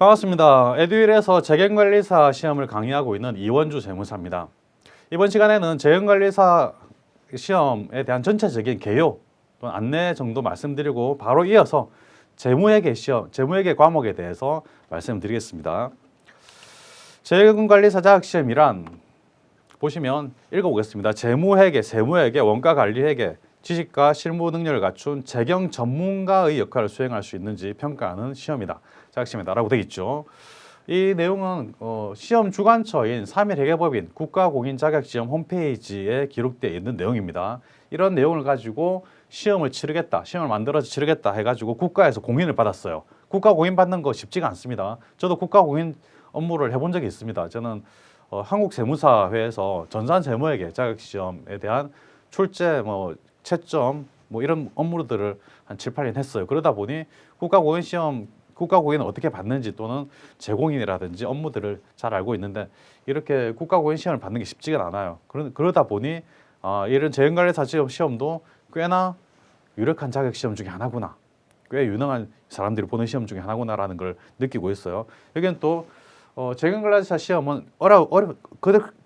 반갑습니다. 에듀윌에서 재경관리사 시험을 강의하고 있는 이원주 재무사입니다. 이번 시간에는 재경관리사 시험에 대한 전체적인 개요 또는 안내 정도 말씀드리고 바로 이어서 재무회계 시험, 재무회계 과목에 대해서 말씀드리겠습니다. 재경관리사 자격시험이란 보시면 읽어보겠습니다. 재무회계, 세무회계, 원가관리회계, 지식과 실무 능력을 갖춘 재경 전문가의 역할을 수행할 수 있는지 평가하는 시험이다. 자격시험이다라고 되어 있죠. 이 내용은 시험 주관처인 3.1회계법인 국가공인자격시험 홈페이지에 기록되어 있는 내용입니다. 이런 내용을 가지고 시험을 치르겠다, 시험을 만들어서 치르겠다 해가지고 국가에서 공인을 받았어요. 국가 공인 받는 거 쉽지가 않습니다. 저도 국가 공인 업무를 해본 적이 있습니다. 저는 한국세무사회에서 전산세무회계 자격시험에 대한 출제, 채점, 이런 업무들을 한 7, 8년 했어요. 그러다 보니 국가공인시험, 국가공인을 어떻게 받는지 또는 재공인이라든지 업무들을 잘 알고 있는데 이렇게 국가공인시험을 받는 게 쉽지가 않아요. 그러다 보니 이런 재경관리사 시험도 꽤나 유력한 자격시험 중에 하나구나. 꽤 유능한 사람들이 보는 시험 중에 하나구나라는 걸 느끼고 있어요. 여기는 또 재경관리사 시험은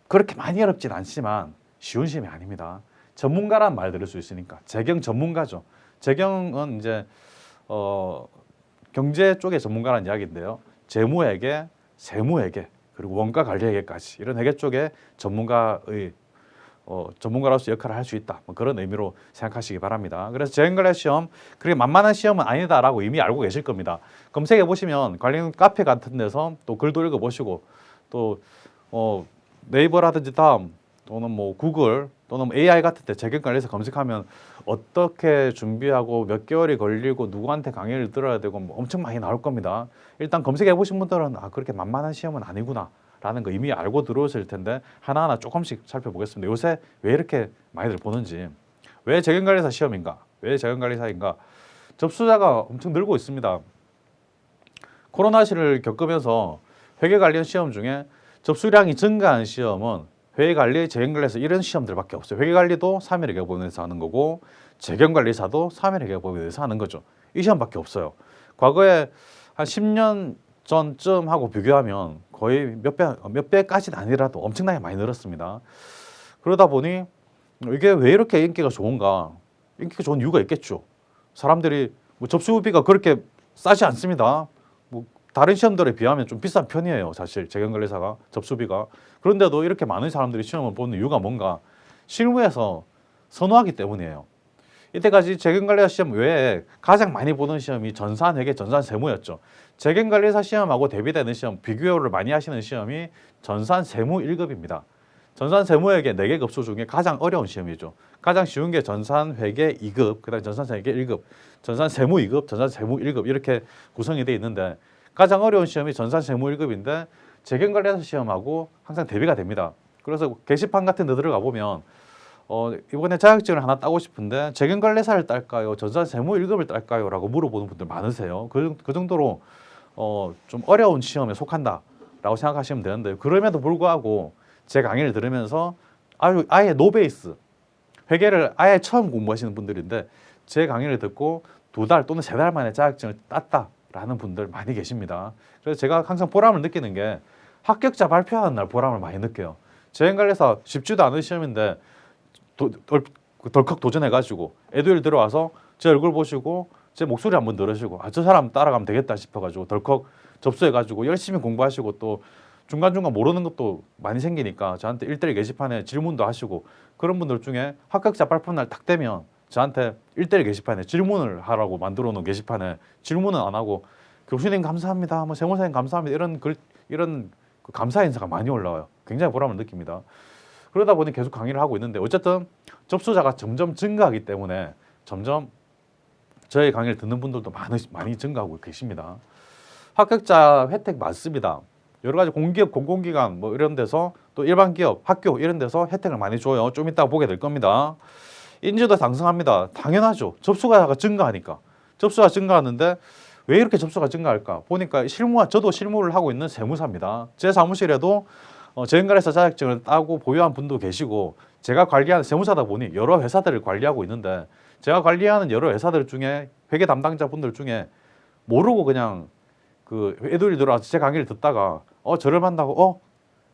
그렇게 많이 어렵진 않지만 쉬운 시험이 아닙니다. 전문가란 말 들을 수 있으니까 재경 전문가죠. 재경은 이제 경제 쪽의 전문가라는 이야기인데요. 재무회계, 세무회계 그리고 원가관리회계까지 이런 회계 쪽의 전문가로서 역할을 할 수 있다. 그런 의미로 생각하시기 바랍니다. 그래서 재경관리 시험 그렇게 만만한 시험은 아니다라고 이미 알고 계실 겁니다. 검색해 보시면 관련 카페 같은 데서 또 글도 읽어보시고 또 네이버라든지 다음 또는 구글 또는 AI 같은 데 재경관리에서 검색하면 어떻게 준비하고 몇 개월이 걸리고 누구한테 강의를 들어야 되고 엄청 많이 나올 겁니다. 일단 검색해 보신 분들은 그렇게 만만한 시험은 아니구나 라는 거 이미 알고 들어오실 텐데 하나하나 조금씩 살펴보겠습니다. 요새 왜 이렇게 많이들 보는지, 왜 재경관리사 시험인가, 왜 재경관리사인가, 접수자가 엄청 늘고 있습니다. 코로나 시를 겪으면서 회계 관련 시험 중에 접수량이 증가한 시험은 회계관리, 재경관리사 이런 시험들밖에 없어요. 회계관리도 3.1회계법인에서 하는 거고 재경관리사도 3.1회계법인에서 하는 거죠. 이 시험밖에 없어요. 과거에 한 10년 전쯤 하고 비교하면 거의 몇 배까지는 아니라도 엄청나게 많이 늘었습니다. 그러다 보니 이게 왜 이렇게 인기가 좋은가? 인기가 좋은 이유가 있겠죠. 사람들이 접수비가 그렇게 싸지 않습니다. 다른 시험들에 비하면 좀 비싼 편이에요. 사실 재경관리사가 접수비가. 그런데도 이렇게 많은 사람들이 시험을 보는 이유가 뭔가? 실무에서 선호하기 때문이에요. 이때까지 재경관리사 시험 외에 가장 많이 보는 시험이 전산회계, 전산세무였죠. 재경관리사 시험하고 대비되는 시험, 비교를 많이 하시는 시험이 전산세무 1급입니다. 전산세무회계 4개 급수 중에 가장 어려운 시험이죠. 가장 쉬운 게 전산회계 2급, 그 다음에 전산세무회계 1급, 전산세무 2급, 전산세무 1급 이렇게 구성이 되어 있는데 가장 어려운 시험이 전산세무 1급인데 재경관리사 시험하고 항상 대비가 됩니다. 그래서 게시판 같은 데 들어가 보면 이번에 자격증을 하나 따고 싶은데 재경관리사를 딸까요? 전산세무 1급을 딸까요? 라고 물어보는 분들 많으세요. 그 정도로 좀 어려운 시험에 속한다라고 생각하시면 되는데 그럼에도 불구하고 제 강의를 들으면서 아예 노베이스, 회계를 아예 처음 공부하시는 분들인데 제 강의를 듣고 2달 또는 3달 만에 자격증을 땄다라는 분들 많이 계십니다. 그래서 제가 항상 보람을 느끼는 게 합격자 발표하는 날 보람을 많이 느껴요. 재경관리사 쉽지도 않은 시험인데 덜컥 도전해가지고 에듀윌 들어와서 제 얼굴 보시고 제 목소리 한번 들으시고 저 사람 따라가면 되겠다 싶어가지고 덜컥 접수해가지고 열심히 공부하시고 또 중간중간 모르는 것도 많이 생기니까 저한테 1:1 게시판에 질문도 하시고 그런 분들 중에 합격자 발표 날 딱 되면 저한테 1:1 게시판에 질문을 하라고 만들어 놓은 게시판에 질문은 안 하고 교수님 감사합니다, 세무사님 감사합니다 이런 감사 인사가 많이 올라와요. 굉장히 보람을 느낍니다. 그러다 보니 계속 강의를 하고 있는데 어쨌든 접수자가 점점 증가하기 때문에 점점 저희 강의를 듣는 분들도 많이 증가하고 계십니다. 합격자 혜택 많습니다. 여러 가지 공기업, 공공기관 이런 데서 또 일반 기업, 학교 이런 데서 혜택을 많이 줘요. 좀 이따가 보게 될 겁니다. 인지도 상승합니다. 당연하죠. 접수가 증가하니까. 접수가 증가하는데 왜 이렇게 접수가 증가할까? 보니까 저도 실무를 하고 있는 세무사입니다. 제 사무실에도 재경관리사 자격증을 따고 보유한 분도 계시고 제가 관리하는 세무사다 보니 여러 회사들을 관리하고 있는데 제가 관리하는 여러 회사들 중에 회계 담당자 분들 중에 모르고 그냥 그 애들이 들어와서 제 강의를 듣다가 저를 만나고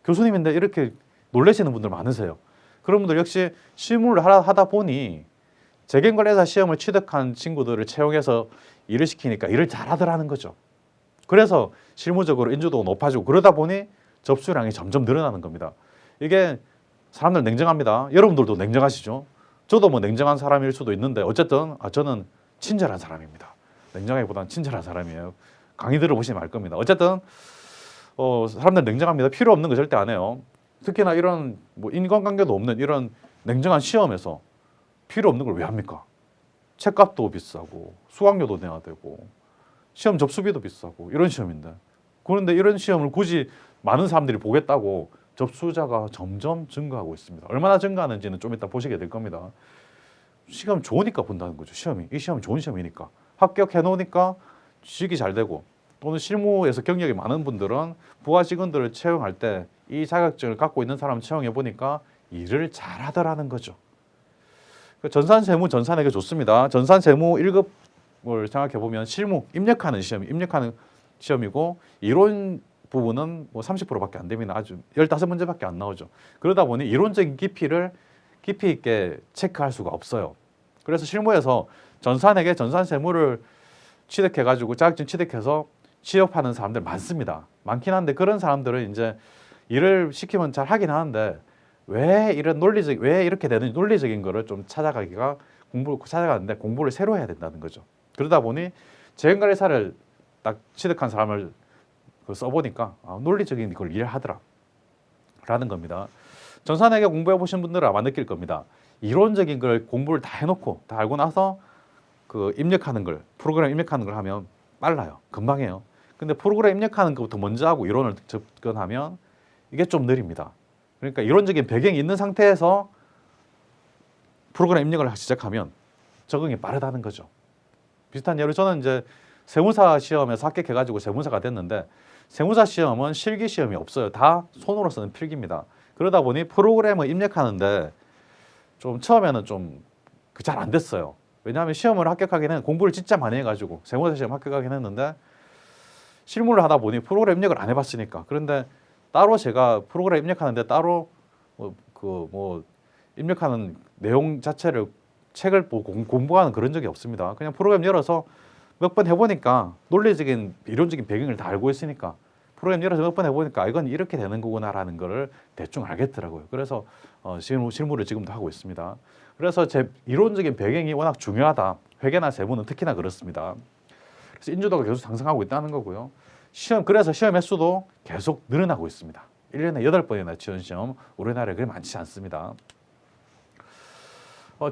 교수님인데 이렇게 놀라시는 분들 많으세요. 그런 분들 역시 실무를 하다 보니 재경관리사 시험을 취득한 친구들을 채용해서 일을 시키니까 일을 잘하더라는 거죠. 그래서 실무적으로 인지도가 높아지고 그러다 보니 접수량이 점점 늘어나는 겁니다. 이게 사람들 냉정합니다. 여러분들도 냉정하시죠? 저도 뭐 냉정한 사람일 수도 있는데 어쨌든 저는 친절한 사람입니다. 냉정하기보다는 친절한 사람이에요. 강의 들어보시면 알 겁니다. 어쨌든 사람들 냉정합니다. 필요 없는 거 절대 안 해요. 특히나 이런 뭐 인간관계도 없는 이런 냉정한 시험에서 필요 없는 걸 왜 합니까? 책값도 비싸고 수강료도 내야 되고 시험 접수비도 비싸고 이런 시험인데 그런데 이런 시험을 굳이 많은 사람들이 보겠다고 접수자가 점점 증가하고 있습니다. 얼마나 증가하는지는 좀 이따 보시게 될 겁니다. 시험 좋으니까 본다는 거죠. 이 시험이 좋은 시험이니까 합격해 놓으니까 취직이 잘 되고 또는 실무에서 경력이 많은 분들은 부하 직원들을 채용할 때 이 자격증을 갖고 있는 사람을 채용해 보니까 일을 잘하더라는 거죠. 전산세무 전산에게 좋습니다. 전산세무 1급을 생각해 보면 실무 입력하는 시험이고 이론 부분은 뭐 30%밖에 안 됩니다. 아주 15문제밖에 안 나오죠. 그러다 보니 이론적인 깊이 있게 체크할 수가 없어요. 그래서 실무에서 전산에게 전산세무를 취득해 가지고 자격증 취득해서 취업하는 사람들 많습니다. 많긴 한데 그런 사람들은 이제 일을 시키면 잘 하긴 하는데 왜 이렇게 되는 논리적인 거를 좀 찾아가는데 공부를 새로 해야 된다는 거죠. 그러다 보니 재경관리사를 딱 취득한 사람을 써보니까 논리적인 걸 이해하더라 라는 겁니다. 전산회계 공부해 보신 분들은 아마 느낄 겁니다. 이론적인 걸 공부를 다 해놓고 다 알고 나서 그 프로그램 입력하는 걸 하면 빨라요. 금방 해요. 근데 프로그램 입력하는 것부터 먼저 하고 이론을 접근하면 이게 좀 느립니다. 그러니까 이론적인 배경이 있는 상태에서 프로그램 입력을 시작하면 적응이 빠르다는 거죠. 비슷한 예로 저는 이제 세무사 시험에서 합격해가지고 세무사가 됐는데 세무사 시험은 실기 시험이 없어요. 다 손으로 쓰는 필기입니다. 그러다 보니 프로그램을 입력하는데 좀 처음에는 좀 잘 안 됐어요. 왜냐하면 시험을 합격하기는 공부를 진짜 많이 해가지고 세무사 시험 합격하긴 했는데 실무를 하다 보니 프로그램 입력을 안 해봤으니까 그런데 따로 제가 프로그램 입력하는데 따로 입력하는 내용 자체를 책을 보고 공부하는 그런 적이 없습니다. 그냥 프로그램 열어서 몇 번 해보니까 논리적인 이론적인 배경을 다 알고 있으니까 프로그램 열어서 몇 번 해보니까 이건 이렇게 되는 거구나라는 거를 대충 알겠더라고요. 그래서 실무를 지금도 하고 있습니다. 그래서 제 이론적인 배경이 워낙 중요하다. 회계나 세무는 특히나 그렇습니다. 그래서 인지도가 계속 상승하고 있다는 거고요. 그래서 시험 횟수도 계속 늘어나고 있습니다. 1년에 8번이나 치는 시험 우리나라에 그리 많지 않습니다.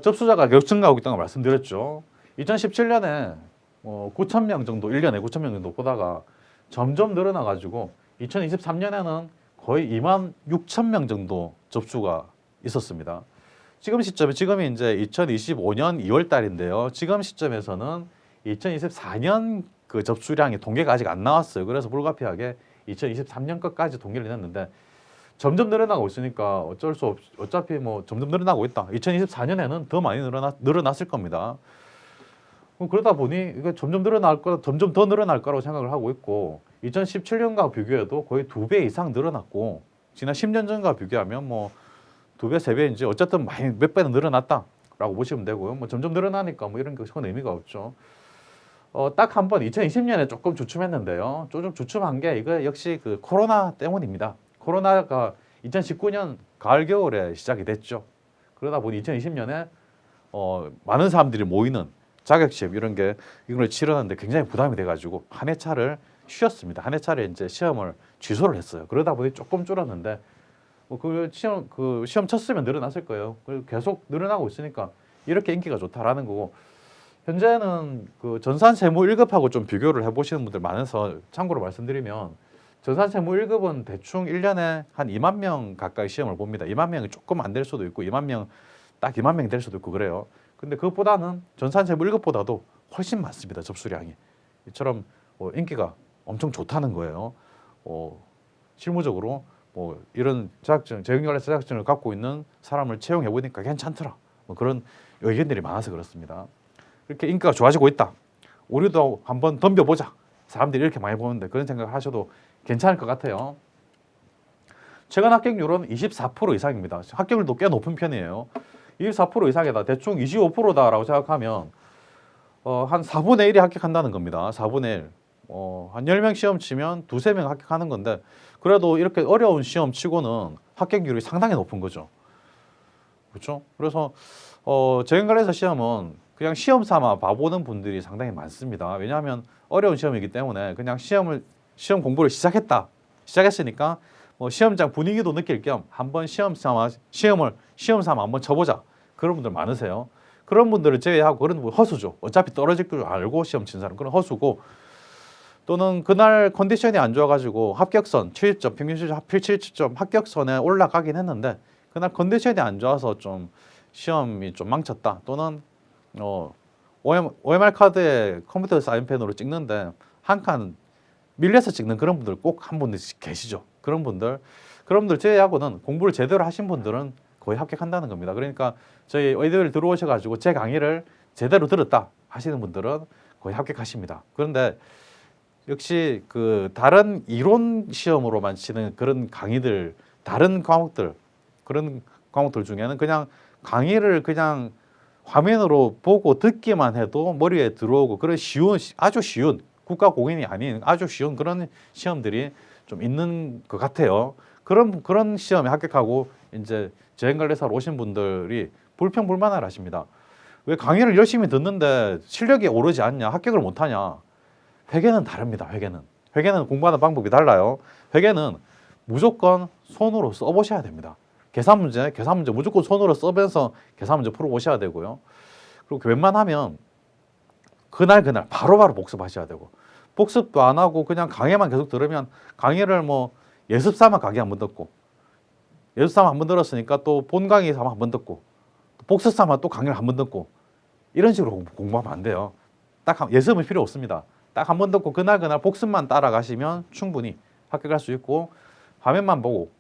접수자가 계속 증가하고 있다는 걸 말씀드렸죠. 2017년에 9,000명 정도 1년에 9,000명 정도 보다가 점점 늘어나가지고 2023년에는 거의 26,000명 정도 접수가 있었습니다. 지금이 이제 2025년 2월 달인데요. 지금 시점에서는 2024년 그 접수량이 통계가 아직 안 나왔어요. 그래서 불가피하게 2023년 것까지 통계를 냈는데 점점 늘어나고 있으니까 어차피 뭐 점점 늘어나고 있다. 2024년에는 더 많이 늘어났을 겁니다. 그러다 보니 이게 점점 더 늘어날 거라고 생각을 하고 있고 2017년과 비교해도 거의 2배 이상 늘어났고 지난 10년 전과 비교하면 뭐 2배, 3배인지 어쨌든 많이 몇 배는 늘어났다라고 보시면 되고요. 뭐 점점 늘어나니까 뭐 이런 게 큰 의미가 없죠. 딱 한 번 2020년에 조금 주춤했는데요. 좀 주춤한 게 이거 역시 그 코로나 때문입니다. 코로나가 2019년 가을 겨울에 시작이 됐죠. 그러다 보니 2020년에 많은 사람들이 모이는 자격시험 이걸 치르는데 굉장히 부담이 돼가지고 한 해차를 쉬었습니다. 한 해차를 이제 시험을 취소를 했어요. 그러다 보니 조금 줄었는데 시험 쳤으면 늘어났을 거예요. 그리고 계속 늘어나고 있으니까 이렇게 인기가 좋다라는 거고 현재는 그 전산세무 1급하고 좀 비교를 해보시는 분들 많아서 참고로 말씀드리면 전산세무 1급은 대충 1년에 한 2만 명 가까이 시험을 봅니다. 2만 명이 조금 안 될 수도 있고 2만 명이 될 수도 있고 그래요. 근데 그것보다는 전산세무 1급보다도 훨씬 많습니다. 접수량이. 이처럼 인기가 엄청 좋다는 거예요. 실무적으로 이런 재경관리사 자격증을 갖고 있는 사람을 채용해 보니까 괜찮더라. 그런 의견들이 많아서 그렇습니다. 이렇게 인기가 좋아지고 있다. 우리도 한번 덤벼보자. 사람들이 이렇게 많이 보는데 그런 생각을 하셔도 괜찮을 것 같아요. 최근 합격률은 24% 이상입니다. 합격률도 꽤 높은 편이에요. 24% 이상이다. 대충 25%다라고 생각하면 한 4분의 1이 합격한다는 겁니다. 4분의 1. 한 10명 시험 치면 2~3명 합격하는 건데 그래도 이렇게 어려운 시험 치고는 합격률이 상당히 높은 거죠. 그렇죠? 그래서 재경관리사 시험은 그냥 시험 삼아 봐보는 분들이 상당히 많습니다. 왜냐하면 어려운 시험이기 때문에 그냥 시험 공부를 시작했으니까 뭐 시험장 분위기도 느낄 겸 한번 시험 삼아 한번 쳐보자. 그런 분들 많으세요. 그런 분들을 제외하고 그런 분 허수죠. 어차피 떨어질 줄 알고 시험 친 사람 그런 허수고, 또는 그날 컨디션이 안 좋아가지고 합격선 70점 평균 실점 하필 70점 합격선에 올라가긴 했는데 그날 컨디션이 안 좋아서 좀 시험이 좀 망쳤다. 또는 OMR 카드에 컴퓨터 사인펜으로 찍는데 한 칸 밀려서 찍는 그런 분들 꼭 한 분씩 계시죠. 그런 분들 제외하고는 공부를 제대로 하신 분들은 거의 합격한다는 겁니다. 그러니까 저희 의대를 들어오셔가지고 제 강의를 제대로 들었다 하시는 분들은 거의 합격하십니다. 그런데 역시 그 다른 이론 시험으로만 치는 그런 강의들, 다른 과목들, 그런 과목들 중에는 그냥 강의를 그냥 화면으로 보고 듣기만 해도 머리에 들어오고 그런 아주 쉬운 국가 공인이 아닌 아주 쉬운 그런 시험들이 좀 있는 것 같아요. 그런 시험에 합격하고 이제 재경관리사로 오신 분들이 불평불만을 하십니다. 왜 강의를 열심히 듣는데 실력이 오르지 않냐, 합격을 못하냐. 회계는 다릅니다. 회계는 공부하는 방법이 달라요. 회계는 무조건 손으로 써보셔야 됩니다. 계산 문제 무조건 손으로 써면서 계산 문제 풀어보셔야 되고요. 그리고 웬만하면 그날 바로바로 복습하셔야 되고, 복습도 안 하고 그냥 강의만 계속 들으면 강의를 뭐 예습 삼아 강의 한 번 듣고, 예습 삼아 한 번 들었으니까 또 본 강의 삼아 한 번 듣고, 복습 삼아 또 강의를 한 번 듣고, 이런 식으로 공부하면 안 돼요. 예습은 필요 없습니다. 딱 한 번 듣고 그날 복습만 따라가시면 충분히 합격할 수 있고, 화면만 보고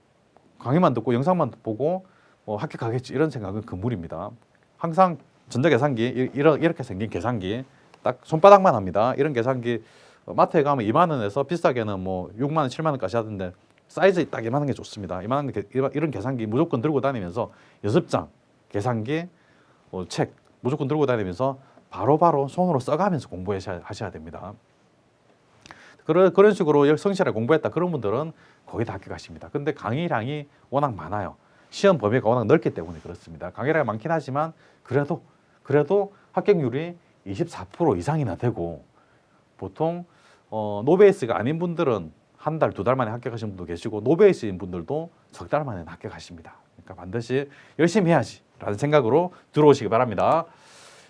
강의만 듣고 영상만 보고 합격하겠지 이런 생각은 금물입니다. 항상 전자계산기 이렇게 생긴 계산기 딱 손바닥만 합니다. 이런 계산기 마트에 가면 2만 원에서 비싸게는 뭐 6만 원, 7만 원까지 하던데 사이즈 딱 이만한 게 좋습니다. 이런 계산기 무조건 들고 다니면서 연습장, 계산기, 책 무조건 들고 다니면서 바로바로 손으로 써가면서 공부하셔야 됩니다. 그런 식으로 성실하게 공부했다 그런 분들은 거의 다 합격하십니다. 근데 강의량이 워낙 많아요. 시험 범위가 워낙 넓기 때문에 그렇습니다. 강의량이 많긴 하지만 그래도 합격률이 24% 이상이나 되고, 보통 노베이스가 아닌 분들은 한 달, 2달 만에 합격하신 분도 계시고 노베이스인 분들도 석 달 만에 합격하십니다. 그러니까 반드시 열심히 해야지 라는 생각으로 들어오시기 바랍니다.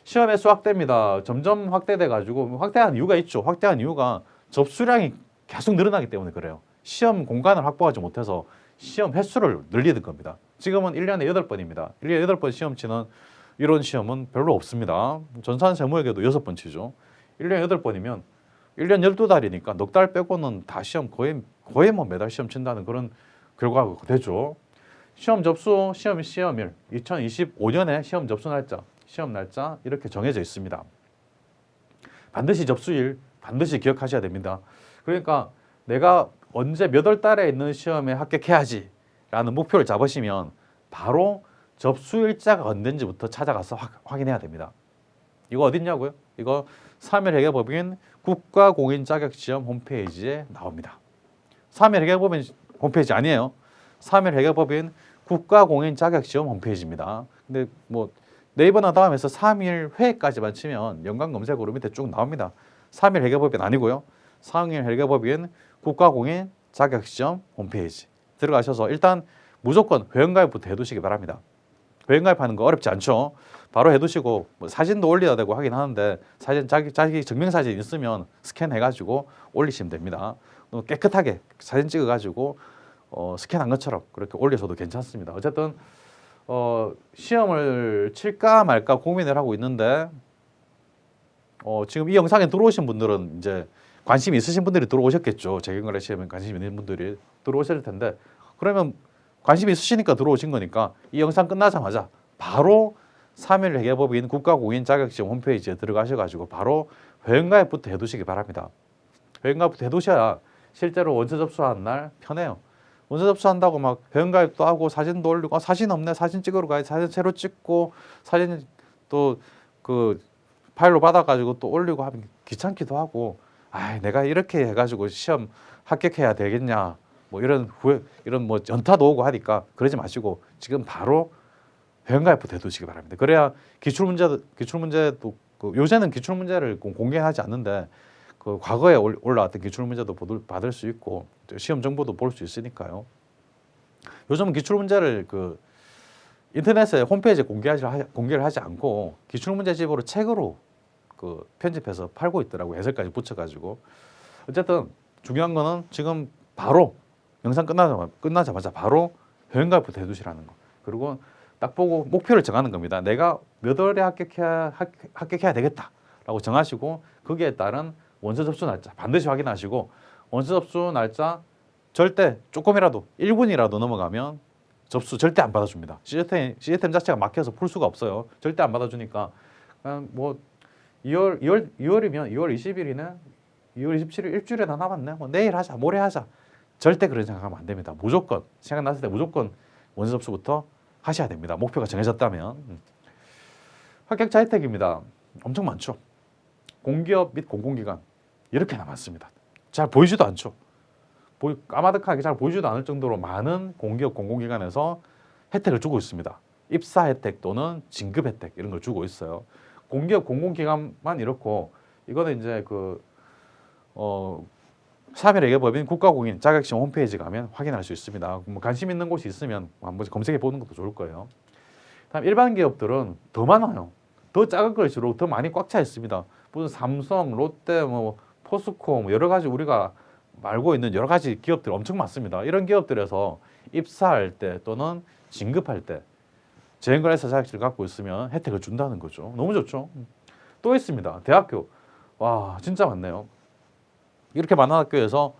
시험의 수 확대입니다. 점점 확대돼 가지고 확대한 이유가 있죠. 확대한 이유가 접수량이 계속 늘어나기 때문에 그래요. 시험 공간을 확보하지 못해서 시험 횟수를 늘리는 겁니다. 지금은 1년에 8번입니다. 1년에 8번 시험 치는 이런 시험은 별로 없습니다. 전산 세무회계도 6번 치죠. 1년에 8번이면 1년 12달이니까 넉 달 빼고는 다 시험 거의 뭐 매달 시험 친다는 그런 결과가 되죠. 시험 접수, 시험일 2025년에 시험 접수 날짜, 시험 날짜 이렇게 정해져 있습니다. 반드시 접수일 반드시 기억하셔야 됩니다. 그러니까 내가 언제 몇 월 달에 있는 시험에 합격해야지 라는 목표를 잡으시면 바로 접수일자가 언젠지부터 찾아가서 확인해야 됩니다. 이거 어딨냐고요? 이거 3일 회계법인 국가공인자격시험 홈페이지에 나옵니다. 3일 회계법인 홈페이지 아니에요. 3일 회계법인 국가공인자격시험 홈페이지입니다. 근데 뭐 네이버나 다음에서 3일 회까지만 치면 연관 검색어로 밑에 쭉 나옵니다. 3일 회계법인 아니고요. 3일 회계법인 국가공인자격시험 홈페이지 들어가셔서 일단 무조건 회원가입부터 해두시기 바랍니다. 회원가입하는 거 어렵지 않죠. 바로 해두시고 뭐 사진도 올려야 되고 하긴 하는데 사진 자기 증명사진 있으면 스캔해가지고 올리시면 됩니다. 깨끗하게 사진 찍어가지고 스캔한 것처럼 그렇게 올려서도 괜찮습니다. 어쨌든 시험을 칠까 말까 고민을 하고 있는데 지금 이 영상에 들어오신 분들은 이제 관심이 있으신 분들이 들어오셨겠죠. 재경관리 시험에 관심 있는 분들이 들어오실 텐데, 그러면 관심이 있으시니까 들어오신 거니까 이 영상 끝나자마자 바로 3일 회계법인 국가공인자격시험 홈페이지에 들어가셔가지고 바로 회원가입부터 해두시기 바랍니다. 회원가입부터 해두셔야 실제로 원서 접수하는 날 편해요. 원서 접수한다고 막 회원가입도 하고 사진도 올리고 사진 없네 사진 찍으러 가야지 사진 새로 찍고 사진 또 그 파일로 받아가지고 또 올리고 하면 귀찮기도 하고 내가 이렇게 해가지고 시험 합격해야 되겠냐 뭐 이런 뭐 연타도 오고 하니까 그러지 마시고 지금 바로 회원가입부터 해두시기 바랍니다. 그래야 기출문제도 요새는 기출문제를 공개하지 않는데 그 과거에 올라왔던 기출문제도 받을 수 있고 시험 정보도 볼 수 있으니까요. 요즘은 기출문제를 그 인터넷에 홈페이지에 공개를 하지 않고 기출문제집으로 책으로 그 편집해서 팔고 있더라고요. 해설까지 붙여가지고. 어쨌든 중요한 거는 지금 바로 영상 끝나자마자 바로 회원가입부터 해두시라는 거. 그리고 딱 보고 목표를 정하는 겁니다. 내가 몇 월에 합격해야 되겠다라고 정하시고 거기에 따른 원서 접수 날짜 반드시 확인하시고 원서 접수 날짜 절대 조금이라도 1분이라도 넘어가면 접수 절대 안 받아줍니다. 시스템 자체가 막혀서 풀 수가 없어요. 절대 안 받아주니까 그냥 뭐 2월이면 2월 20일이네 2월 27일 일주일에 다 남았네 뭐 내일 하자 모레 하자 절대 그런 생각하면 안 됩니다. 무조건 생각났을 때 무조건 원서 접수부터 하셔야 됩니다. 목표가 정해졌다면. 합격자 혜택입니다. 엄청 많죠. 공기업 및 공공기관 이렇게나 많습니다. 잘 보이지도 않죠. 까마득하게 잘 보이지도 않을 정도로 많은 공기업 공공기관에서 혜택을 주고 있습니다. 입사 혜택 또는 진급 혜택 이런 걸 주고 있어요. 공기업 공공기관만 이렇고 이거는 이제 그 3일 회계법인 국가공인 자격시험 홈페이지 가면 확인할 수 있습니다. 뭐 관심 있는 곳이 있으면 한번 검색해 보는 것도 좋을 거예요. 다음 일반 기업들은 더 많아요. 더 작은 걸수록 더 많이 꽉 차 있습니다. 무슨 삼성, 롯데, 뭐 포스코 뭐 여러 가지 우리가 알고 있는 여러 가지 기업들 엄청 많습니다. 이런 기업들에서 입사할 때 또는 진급할 때 재행거래사 자격증을 갖고 있으면 혜택을 준다는 거죠. 너무 좋죠. 또 있습니다. 대학교. 와 진짜 많네요. 이렇게 많은 학교에서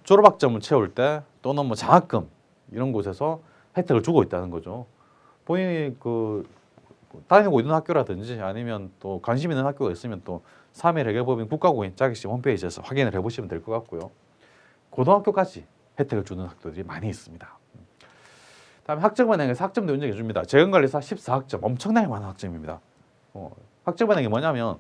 졸업학점을 채울 때 또는 뭐 장학금 이런 곳에서 혜택을 주고 있다는 거죠. 본인이 그 다니고 있는 학교라든지 아니면 또 관심 있는 학교가 있으면 또 3일 회계법인 국가공인 자격시험 홈페이지에서 확인을 해보시면 될 것 같고요. 고등학교까지 혜택을 주는 학교들이 많이 있습니다. 다음에 학점은행에서 학점도 인정해 줍니다. 재건관리사 14학점 엄청나게 많은 학점입니다. 학점은행이 뭐냐면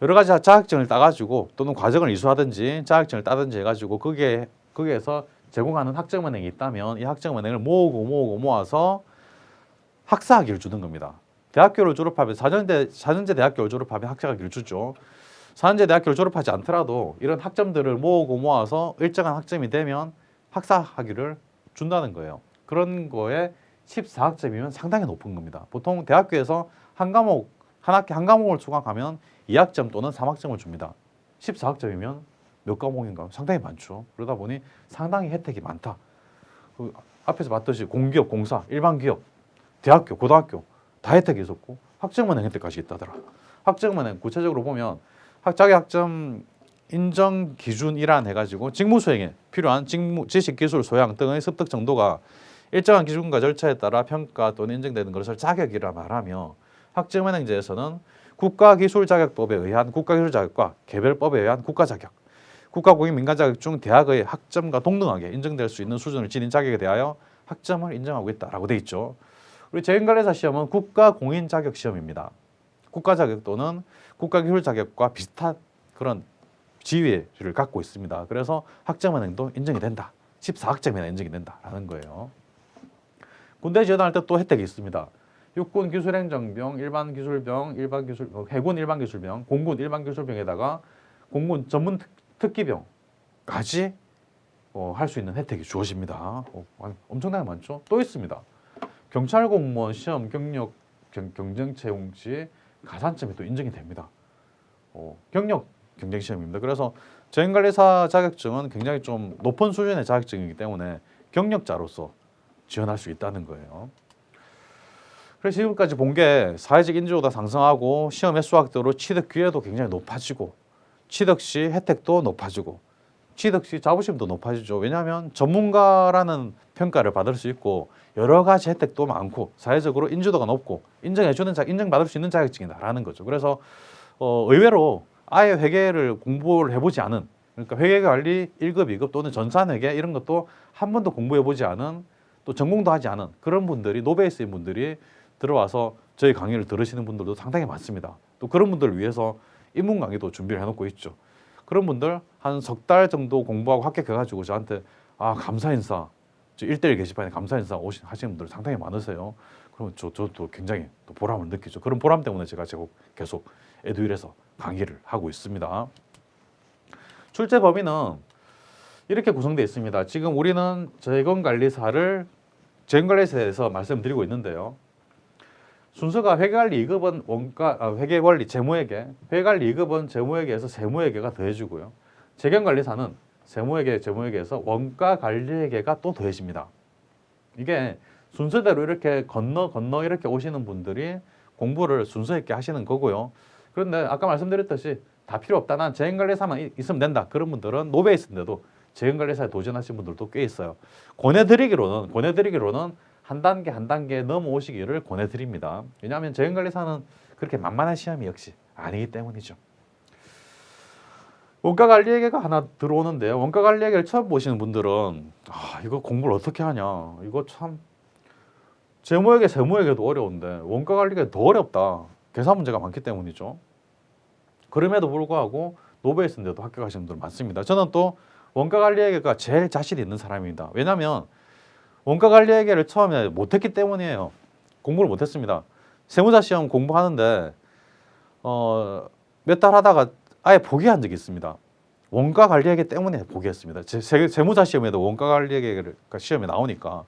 여러 가지 자격증을 따가지고 또는 과정을 이수하든지 자격증을 따든지 해가지고 거기에서 제공하는 학점은행이 있다면 이 학점은행을 모아서 학사학위를 주는 겁니다. 대학교를 졸업하면 4년제 대학교를 졸업하면 학사학위를 주죠. 4년제 대학교를 졸업하지 않더라도 이런 학점들을 모아서 일정한 학점이 되면 학사학위를 준다는 거예요. 그런 거에 14학점이면 상당히 높은 겁니다. 보통 대학교에서 한 학기 한 과목을 수강하면 2학점 또는 3학점을 줍니다. 14학점이면 몇 과목인가 상당히 많죠. 그러다 보니 상당히 혜택이 많다. 그 앞에서 봤듯이 공기업, 공사, 일반 기업, 대학교, 고등학교 다 혜택이 있었고 학점은행 혜택까지 있다더라. 학점은행 구체적으로 보면 자격학점 인정 기준 일환 해가지고 직무 수행에 필요한 지식, 기술, 소양 등의 습득 정도가 일정한 기준과 절차에 따라 평가 또는 인정되는 것을 자격이라 말하며 학점은행제에서는 국가기술자격법에 의한 국가기술자격과 개별법에 의한 국가자격, 국가공인 민간자격 중 대학의 학점과 동등하게 인정될 수 있는 수준을 지닌 자격에 대하여 학점을 인정하고 있다라고 돼 있죠. 우리 재행관리사 시험은 국가공인자격시험입니다. 국가자격 또는 국가기술자격과 비슷한 그런 지위를 갖고 있습니다. 그래서 학점은행도 인정이 된다. 14학점이나 인정이 된다라는 거예요. 군대 지원할 때 또 혜택이 있습니다. 육군 기술행정병, 일반 기술병, 해군 일반 기술병, 공군 일반 기술병에다가 공군 전문 특기병까지 할 수 있는 혜택이 주어집니다. 엄청나게 많죠. 또 있습니다. 경찰 공무원 시험 경력 경쟁 채용 시 가산점이 또 인정이 됩니다. 경력 경쟁 시험입니다. 그래서 재행관리사 자격증은 굉장히 좀 높은 수준의 자격증이기 때문에 경력자로서 지원할 수 있다는 거예요. 그래서 지금까지 본 게 사회적 인지도가 상승하고 시험 횟수학대로 취득 기회도 굉장히 높아지고 취득 시 혜택도 높아지고 취득 시 자부심도 높아지죠. 왜냐하면 전문가라는 평가를 받을 수 있고 여러 가지 혜택도 많고 사회적으로 인지도가 높고 인정받을 수 있는 자격증이다라는 거죠. 그래서 의외로 아예 회계를 공부를 해보지 않은, 그러니까 회계관리 1급, 2급 또는 전산회계 이런 것도 한 번도 공부해보지 않은, 또 전공도 하지 않은 그런 분들이, 노베이스인 분들이 들어와서 저희 강의를 들으시는 분들도 상당히 많습니다. 또 그런 분들을 위해서 입문 강의도 준비를 해놓고 있죠. 그런 분들 한 석 달 정도 공부하고 합격해가지고 저한테 감사 인사, 1대1 게시판에 감사 인사 하시는 분들 상당히 많으세요. 그러면 저도 굉장히 또 보람을 느끼죠. 그런 보람 때문에 제가 계속 에듀윌에서 강의를 하고 있습니다. 출제 범위는 이렇게 구성되어 있습니다. 지금 우리는 재건관리사에 대해서 말씀드리고 있는데요. 순서가 회계관리 2급은 회계관리 재무회계, 회계관리 2급은 재무회계에서 세무회계가 더해지고요. 재건관리사는 세무회계, 재무회계에서 원가관리회계가 또 더해집니다. 이게 순서대로 이렇게 건너 이렇게 오시는 분들이 공부를 순서 있게 하시는 거고요. 그런데 아까 말씀드렸듯이 다 필요 없다, 난 재건관리사만 있으면 된다, 그런 분들은 노베이스인데도 재건관리사에 도전하신 분들도 꽤 있어요. 권해드리기로는 한 단계 넘어오시기를 권해드립니다. 왜냐하면 재건관리사는 그렇게 만만한 시험이 역시 아니기 때문이죠. 원가관리회계가 하나 들어오는데요. 원가관리회계를 처음 보시는 분들은 이거 공부를 어떻게 하냐, 이거 참 재무회계, 세무회계도 어려운데 원가관리회계가 더 어렵다, 계산 문제가 많기 때문이죠. 그럼에도 불구하고 노베이스인데도 합격하시는 분들 많습니다. 저는 또 원가관리회계가 제일 자신 있는 사람입니다. 왜냐하면 원가관리회계를 처음에 못했기 때문이에요. 공부를 못했습니다. 세무사 시험 공부하는데 몇 달 하다가 아예 포기한 적이 있습니다. 원가관리회계 때문에 포기했습니다. 세무사 시험에도 원가관리회계 시험에 나오니까.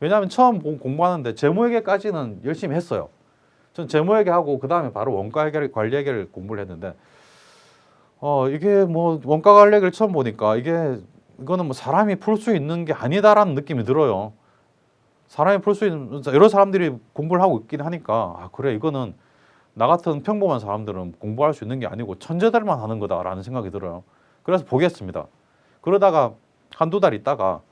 왜냐하면 처음 공부하는데 재무회계까지는 열심히 했어요. 전 재무회계하고 그 다음에 바로 원가관리회계를 공부를 했는데 이게 뭐 원가관리회계를 처음 보니까 이거는 뭐 사람이 풀 수 있는 게 아니다라는 느낌이 들어요. 사람이 풀 수 있는, 여러 사람들이 공부를 하고 있긴 하니까 그래, 이거는 나 같은 평범한 사람들은 공부할 수 있는 게 아니고 천재들만 하는 거다라는 생각이 들어요. 그래서 포기했습니다. 그러다가 한두 달 있다가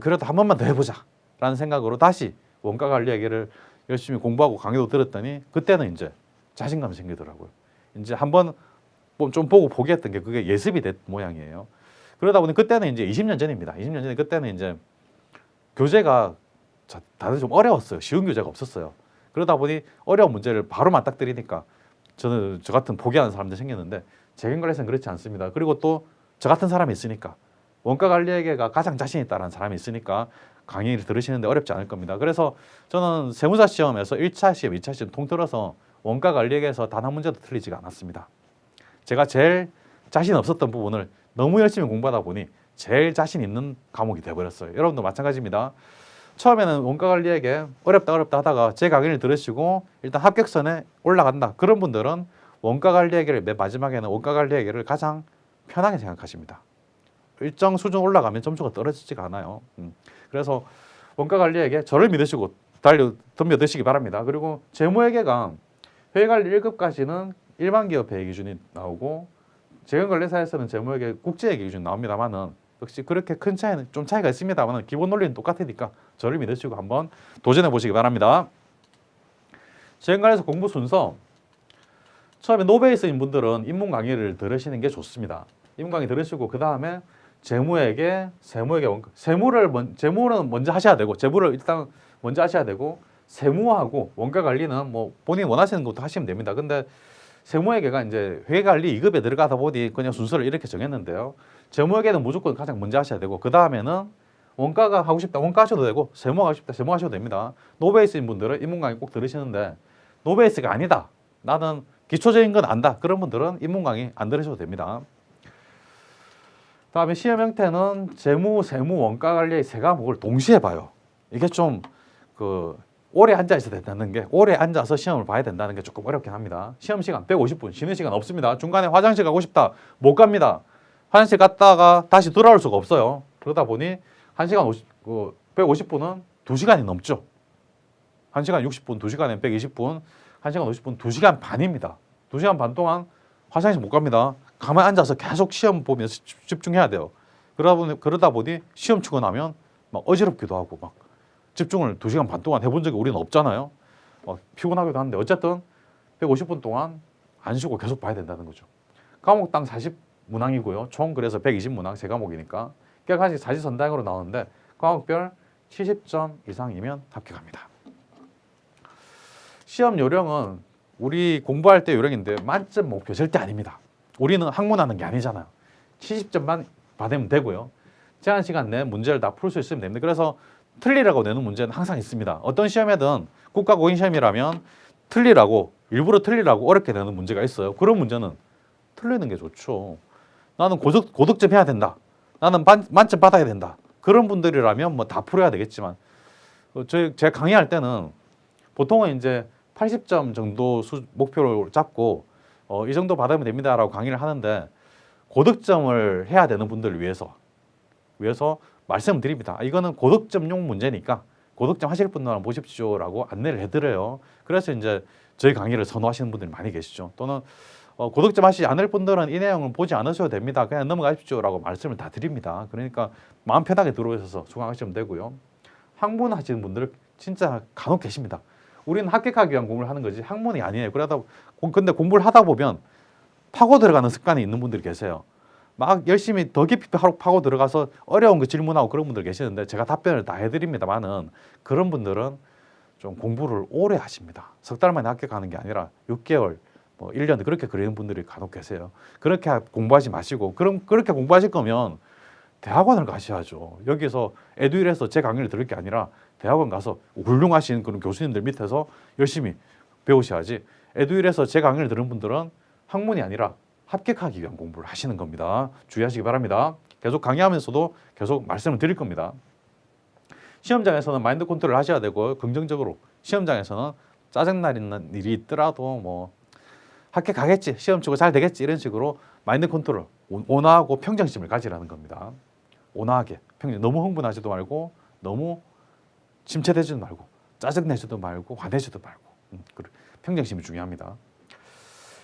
그래도 한 번만 더 해보자 라는 생각으로 다시 원가관리회계를 열심히 공부하고 강의도 들었더니 그때는 이제 자신감이 생기더라고요. 이제 한번 좀 보고 포기했던 게 그게 예습이 된 모양이에요. 그러다 보니 그때는 이제 20년 전입니다. 20년 전에 그때는 이제 교재가 다들 좀 어려웠어요. 쉬운 교재가 없었어요. 그러다 보니 어려운 문제를 바로 맞닥뜨리니까 저 같은 포기하는 사람들이 생겼는데 재건관리사는 그렇지 않습니다. 그리고 또 저 같은 사람이 있으니까, 원가관리회계가 가장 자신 있다는 사람이 있으니까 강의를 들으시는데 어렵지 않을 겁니다. 그래서 저는 세무사 시험에서 1차 시험, 2차 시험 통틀어서 원가관리회계에서 단 한 문제도 틀리지가 않았습니다. 제가 제일 자신 없었던 부분을 너무 열심히 공부하다 보니 제일 자신 있는 과목이 돼버렸어요. 여러분도 마찬가지입니다. 처음에는 원가관리회계 어렵다 하다가 제 강의를 들으시고 일단 합격선에 올라간다, 그런 분들은 원가관리회계를 맨 마지막에는 원가관리회계를 가장 편하게 생각하십니다. 일정 수준 올라가면 점수가 떨어지지가 않아요. 그래서 원가관리회계 저를 믿으시고 덤벼드시기 바랍니다. 그리고 재무회계가 회계관리 1급까지는 일반 기업 회계 기준이 나오고 재건관리사에서는 재무회계 국제회계 기준이 나옵니다만은 역시 그렇게 큰 차이는 좀 차이가 있습니다만 기본 논리는 똑같으니까 저를 믿으시고 한번 도전해 보시기 바랍니다. 재건관리사 공부 순서, 처음에 노베이스인 분들은 입문 강의를 들으시는 게 좋습니다. 입문 강의 들으시고 그 다음에 재무회계, 세무회계, 재무는 먼저 하셔야 되고, 재무를 일단 먼저 하셔야 되고, 세무하고 원가관리는 뭐 본인이 원하시는 것도 하시면 됩니다. 근데 세무회계가 이제 회계관리 2급에 들어가다 보니 그냥 순서를 이렇게 정했는데요. 재무회계는 무조건 가장 먼저 하셔야 되고, 그 다음에는 원가가 하고 싶다, 원가 하셔도 되고, 세무 하고 싶다, 세무 하셔도 됩니다. 노베이스인 분들은 입문 강의 꼭 들으시는데 노베이스가 아니다, 나는 기초적인 건 안다, 그런 분들은 입문 강의 안 들으셔도 됩니다. 다음에 시험 형태는 재무, 세무, 원가관리의 세 과목을 동시에 봐요. 이게 좀 오래 앉아 있어야 된다는 게, 오래 앉아서 시험을 봐야 된다는 게 조금 어렵긴 합니다. 시험 시간 150분, 쉬는 시간 없습니다. 중간에 화장실 가고 싶다, 못 갑니다. 화장실 갔다가 다시 돌아올 수가 없어요. 그러다 보니 150분은 2시간이 넘죠. 1시간 60분, 2시간에 120분, 1시간 50분, 2시간 반입니다. 2시간 반 동안 화장실 못 갑니다. 가만히 앉아서 계속 시험 보면서 집중해야 돼요. 그러다 보니 시험 치고 나면 막 어지럽기도 하고 막 집중을 2시간 반 동안 해본 적이 우리는 없잖아요. 피곤하기도 한데 어쨌든 150분 동안 안 쉬고 계속 봐야 된다는 거죠. 과목당 40문항이고요. 총 그래서 120문항 세 과목이니까 객관식 사지선다형으로 나오는데 과목별 70점 이상이면 합격합니다. 시험 요령은 우리 공부할 때 요령인데 만점 목표 절대 아닙니다. 우리는 학문하는 게 아니잖아요. 70점만 받으면 되고요. 제한 시간 내에 문제를 다 풀 수 있으면 됩니다. 그래서 틀리라고 내는 문제는 항상 있습니다. 어떤 시험에든 국가 고인 시험이라면 틀리라고 일부러 틀리라고 어렵게 내는 문제가 있어요. 그런 문제는 틀리는 게 좋죠. 나는 고득점 해야 된다. 나는 만점 받아야 된다. 그런 분들이라면 뭐 다 풀어야 되겠지만 제가 강의할 때는 보통은 이제 80점 정도 목표를 잡고 이 정도 받으면 됩니다라고 강의를 하는데 고득점을 해야 되는 분들을 위해서 말씀드립니다. 이거는 고득점용 문제니까 고득점 하실 분들만 보십시오라고 안내를 해드려요. 그래서 이제 저희 강의를 선호하시는 분들이 많이 계시죠. 또는 고득점 하시지 않을 분들은 이 내용을 보지 않으셔도 됩니다. 그냥 넘어가십시오라고 말씀을 다 드립니다. 그러니까 마음 편하게 들어오셔서 수강하시면 되고요. 학문 하시는 분들 진짜 간혹 계십니다. 우리는 합격하기 위한 공부를 하는 거지 학문이 아니에요. 근데 공부를 하다 보면 파고 들어가는 습관이 있는 분들이 계세요. 막 열심히 더 깊이 파고 들어가서 어려운 거 질문하고 그런 분들 계시는데 제가 답변을 다 해드립니다만은 그런 분들은 좀 공부를 오래 하십니다. 석 달 만에 합격하는 게 아니라 6개월, 뭐 1년 그렇게 그리는 분들이 간혹 계세요. 그렇게 공부하지 마시고 그렇게 공부하실 거면 대학원을 가셔야죠. 여기서 에듀윌에서 제 강의를 들을 게 아니라 대학원 가서 훌륭하신 그런 교수님들 밑에서 열심히 배우셔야지. 에듀윌에서 제 강의를 들은 분들은 학문이 아니라 합격하기 위한 공부를 하시는 겁니다. 주의하시기 바랍니다. 계속 강의하면서도 계속 말씀을 드릴 겁니다. 시험장에서는 마인드 컨트롤을 하셔야 되고 긍정적으로 시험장에서는 짜증나는 일이 있더라도 뭐 합격하겠지, 시험 치고 잘 되겠지 이런 식으로 마인드 컨트롤, 온화하고 평정심을 가지라는 겁니다. 온화하게, 너무 흥분하지도 말고 너무 침체되지도 말고 짜증내지도 말고 화내지도 말고 평정심이 중요합니다.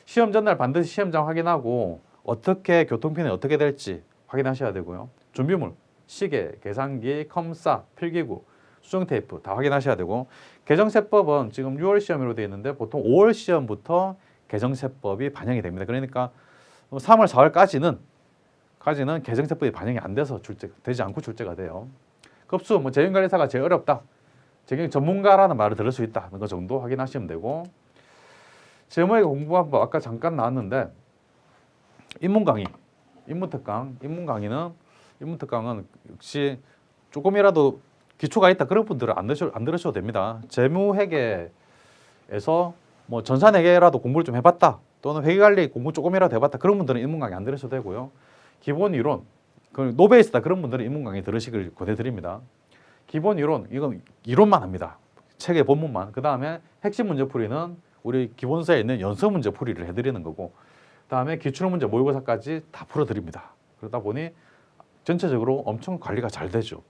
시험 전날 반드시 시험장 확인하고 어떻게 교통편이 어떻게 될지 확인하셔야 되고요. 준비물, 시계, 계산기, 컴싸, 필기구, 수정 테이프 다 확인하셔야 되고 개정세법은 지금 6월 시험으로 되어 있는데 보통 5월 시험부터 개정세법이 반영이 됩니다. 그러니까 3월, 4월까지는 개정세법이 반영이 안 돼서 되지 않고 출제가 돼요. 급수, 재경관리사가 제일 어렵다. 재경 전문가라는 말을 들을 수 있다는 것 정도 확인하시면 되고 제목의 공부한 법 아까 잠깐 나왔는데 인문 강의, 인문특강은 역시 조금이라도 기초가 있다 그런 분들은 안 들으셔도 됩니다. 재무회계에서 뭐 전산회계라도 공부를 좀 해봤다 또는 회계관리 공부 조금이라도 해봤다 그런 분들은 인문 강의 안 들으셔도 되고요. 기본 이론, 노베이스다 그런 분들은 인문 강의 들으시길 권해드립니다. 기본 이론, 이건 이론만 합니다. 책의 본문만. 그 다음에 핵심 문제풀이는 우리 기본서에 있는 연서 문제풀이를 해드리는 거고 그다음에 기출문제 모의고사까지 다 풀어드립니다. 그러다 보니 전체적으로 엄청 관리가 잘 되죠.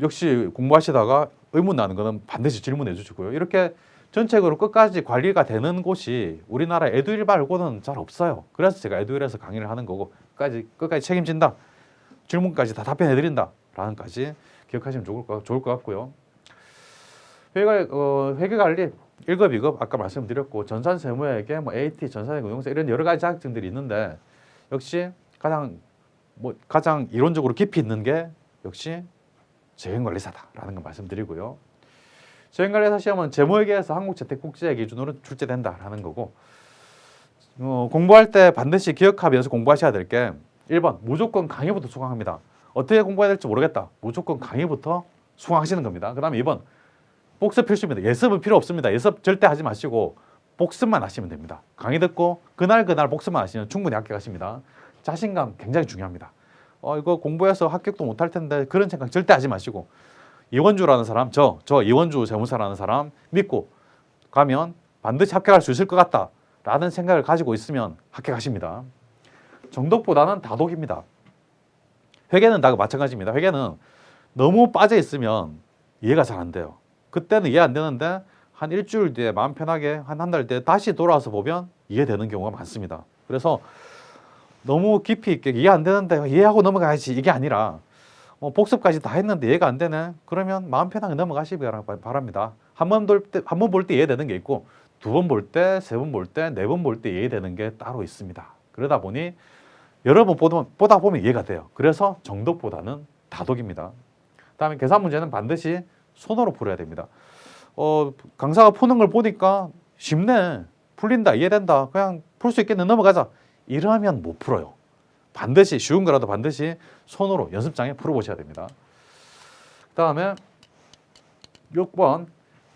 역시 공부하시다가 의문 나는 거는 반드시 질문해 주시고요. 이렇게 전체적으로 끝까지 관리가 되는 곳이 우리나라 에듀윌 말고는 잘 없어요. 그래서 제가 에듀윌에서 강의를 하는 거고 끝까지 책임진다. 질문까지 다 답변해 드린다. 라는까지 기억하시면 좋을 것 같고요. 회계관리 1급, 2급 아까 말씀드렸고 전산세무회계, AT, 전산회계운용사 이런 여러 가지 자격증들이 있는데 역시 가장 이론적으로 깊이 있는 게 역시 재경관리사다라는 걸 말씀드리고요. 재경관리사 시험은 재무회계에서 한국재택국제 기준으로 출제된다라는 거고 공부할 때 반드시 기억하면서 공부하셔야 될 게 1번 무조건 강의부터 수강합니다. 어떻게 공부해야 될지 모르겠다. 무조건 강의부터 수강하시는 겁니다. 그 다음에 2번 복습 필수입니다. 예습은 필요 없습니다. 예습 절대 하지 마시고 복습만 하시면 됩니다. 강의 듣고 그날 복습만 하시면 충분히 합격하십니다. 자신감 굉장히 중요합니다. 이거 공부해서 합격도 못할 텐데 그런 생각 절대 하지 마시고 이원주라는 사람, 저 이원주 세무사라는 사람 믿고 가면 반드시 합격할 수 있을 것 같다 라는 생각을 가지고 있으면 합격하십니다. 정독보다는 다독입니다. 회계는 다 마찬가지입니다. 회계는 너무 빠져 있으면 이해가 잘 안 돼요. 그때는 이해 안 되는데 한 일주일 뒤에 마음 편하게 한 달 뒤에 다시 돌아와서 보면 이해되는 경우가 많습니다. 그래서 너무 깊이 있게 이해 안 되는데 이해하고 넘어가야지 이게 아니라 복습까지 다 했는데 이해가 안 되네. 그러면 마음 편하게 넘어가시기 바랍니다. 한 번 볼 때 이해되는 게 있고 2번 볼 때, 3번 볼 때, 4번 볼 때 이해되는 게 따로 있습니다. 그러다 보니 여러 번 보다 보면 이해가 돼요. 그래서 정독보다는 다독입니다. 그다음에 계산 문제는 반드시 손으로 풀어야 됩니다. 강사가 푸는 걸 보니까 쉽네, 풀린다, 이해된다, 그냥 풀 수 있겠네, 넘어가자, 이러면 못 풀어요. 반드시 쉬운 거라도 반드시 손으로 연습장에 풀어보셔야 됩니다. 그다음에 6번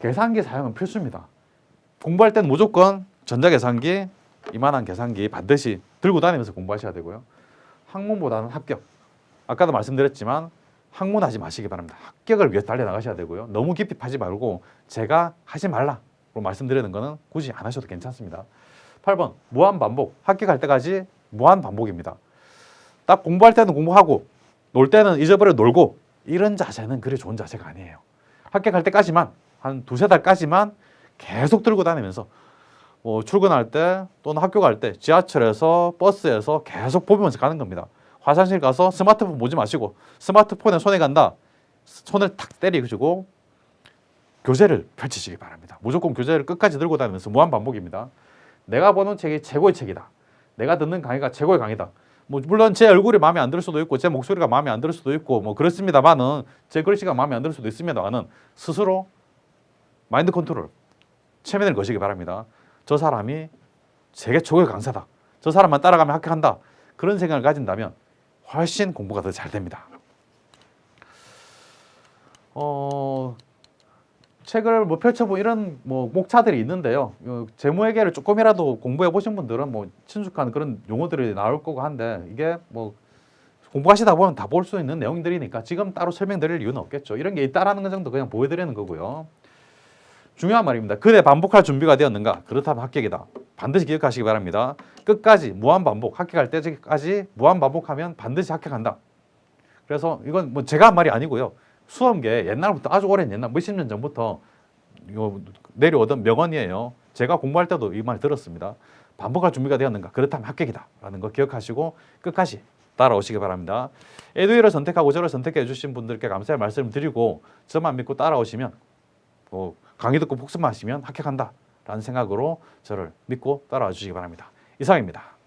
계산기 사용은 필수입니다. 공부할 때는 무조건 전자계산기, 이만한 계산기 반드시 들고 다니면서 공부하셔야 되고요. 학문보다는 합격. 아까도 말씀드렸지만 학문하지 마시기 바랍니다. 합격을 위해서 달려나가셔야 되고요. 너무 깊이 파지 말고 제가 하지 말라고 말씀드리는 거는 굳이 안 하셔도 괜찮습니다. 8번 무한반복. 합격할 때까지 무한반복입니다. 딱 공부할 때는 공부하고 놀 때는 잊어버려 놀고 이런 자세는 그리 좋은 자세가 아니에요. 합격할 때까지만 한 두세 달까지만 계속 들고 다니면서 출근할 때 또는 학교 갈 때 지하철에서 버스에서 계속 보면서 가는 겁니다. 화장실 가서 스마트폰 보지 마시고 스마트폰에 손이 간다, 손을 탁 때리시고 교재를 펼치시기 바랍니다. 무조건 교재를 끝까지 들고 다니면서 무한반복입니다. 내가 보는 책이 최고의 책이다, 내가 듣는 강의가 최고의 강의다. 물론 제 얼굴이 마음에 안 들 수도 있고 제 목소리가 마음에 안 들 수도 있고 그렇습니다만은 제 글씨가 마음에 안 들 수도 있습니다만은 스스로 마인드 컨트롤, 체면을 거시기 바랍니다. 저 사람이 세계 최고의 강사다, 저 사람만 따라가면 합격한다, 그런 생각을 가진다면 훨씬 공부가 더 잘 됩니다. 책을 펼쳐보면 이런 목차들이 있는데요. 재무회계를 조금이라도 공부해 보신 분들은 친숙한 그런 용어들이 나올 거고 한데 이게 공부하시다 보면 다 볼 수 있는 내용들이니까 지금 따로 설명드릴 이유는 없겠죠. 이런 게 있다라는 것 정도 그냥 보여드리는 거고요. 중요한 말입니다. 그대 반복할 준비가 되었는가? 그렇다면 합격이다. 반드시 기억하시기 바랍니다. 끝까지 무한반복, 합격할 때까지 무한반복하면 반드시 합격한다. 그래서 이건 제가 한 말이 아니고요. 수험계 옛날부터 아주 오랜 옛날 몇십 년 전부터 내려오던 명언이에요. 제가 공부할 때도 이 말 들었습니다. 반복할 준비가 되었는가? 그렇다면 합격이다 라는 거 기억하시고 끝까지 따라오시기 바랍니다. 에듀윌을 선택하고 저를 선택해 주신 분들께 감사의 말씀을 드리고 저만 믿고 따라오시면 강의 듣고 복습하시면 합격한다 라는 생각으로 저를 믿고 따라와 주시기 바랍니다. 이상입니다.